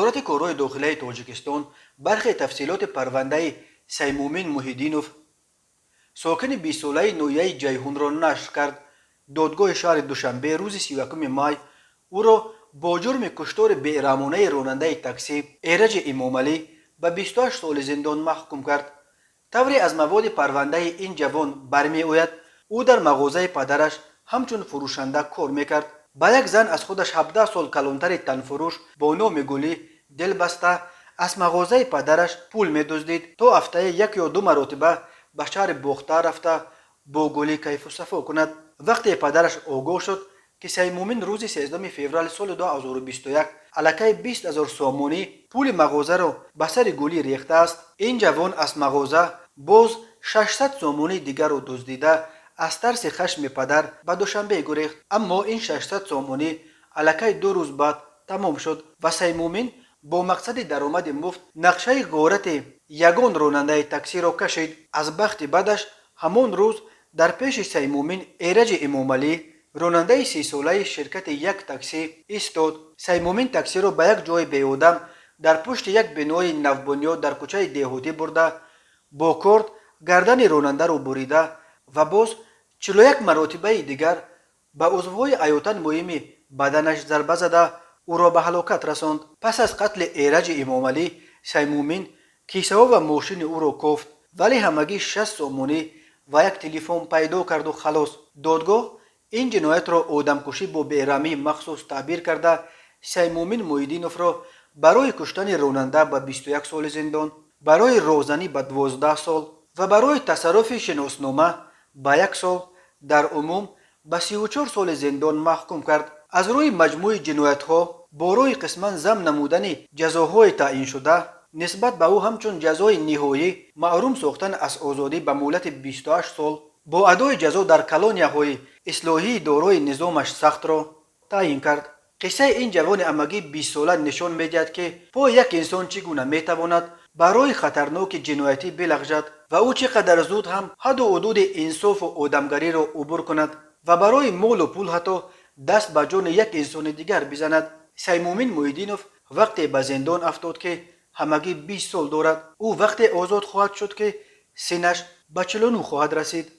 وزارت کارهای داخلی تاجیکستان برخی تفصیلات پرونده سیمومین محیدینوف ساکن 20 ساله نویه جیهون را نشر کرد. دادگاه شهر دوشنبه روز 31 مای او را با جرم کشتار بی‌رحمانه راننده تاکسی ایرج امامعلی به 28 سال زندان محکوم کرد. طوری از مواد پرونده این جوان برمی آید او در مغازه پدرش همچون فروشنده کار میکرد. با یک زن از خودش 17 سال کلانتر تنفروش با نام گلی دل بسته از مغازه پدرش پول میدزدید تا هفته یک یا دو مرتبه به شهر بختر رفته با گلی کیف و صفا کند. وقتی پدرش آگاه شد که سیمومین روز 13 فوریه سال 2021 علاکه 20,000 سومانی پول مغازه را به سر گلی ریخته است، این جوان از مغازه باز 600 سومانی دیگر را دزدیده از ترس خشم پدر به دوشنبه گریخت. اما این 600 سومانی علاکه 2 روز بعد تمام شد و سیمومین با مقصد درآمد مفت نقشه غارت یگان راننده تاکسی را کشید. از بخت بدش همان روز در پیش سیمومین ایرج امامعلی راننده 30 ساله شرکت یک تاکسی ایستاد. سیمومین تاکسی را به یک جای بی‌آدم در پشت یک بنای نوبنیاد در کوچه دهاتی برده با کارد گردن راننده را بریده و باز 41 مرتبه دیگر به عضوهای حیاتاً مهم بدنش ضربه زده او را به هلاکت رساند. پس از قتل ایرج امامعلی سیمومین کیسه ها و ماشین او را کوفت ولی همگی 60 سومانی و یک تلفن پیدا کرد و خلاص. دادگاه این جنایت را آدمکشی با بی‌رحمی مخصوص تعبیر کرده سیمومین محیدینوف را برای کشتن راننده به 21 سال زندان، برای راهزنی به 12 سال و برای تصرف شناسنامه به 1 سال در عموم به 34 سال زندان محکوم کرد. از روی مجموع جنایت ها با روی قسما ضمن نمودن جزاهای تعیین شده نسبت به او همچون جزای نهایی محروم ساختن از آزادی به مهلت 28 سال با ادای جزا در کلانی‌های اصلاحی دارای نظامش سخت را تعیین کرد. قصه این جوان امگی 20 ساله نشان می‌دهد که با یک انسان چگونه میتواند برای خطرناک جنایتی بلغزد و او چقدر زود هم حد و حدود انصاف و آدمگری را عبور کند و برای مال و پول حتی دست به جان یک انسان دیگر بزند. سیمومین محیدینوف وقتی به زندان افتاد که همگی 20 سال دارد. او وقتی آزاد خواهد شد که سنش به 49 خواهد رسید.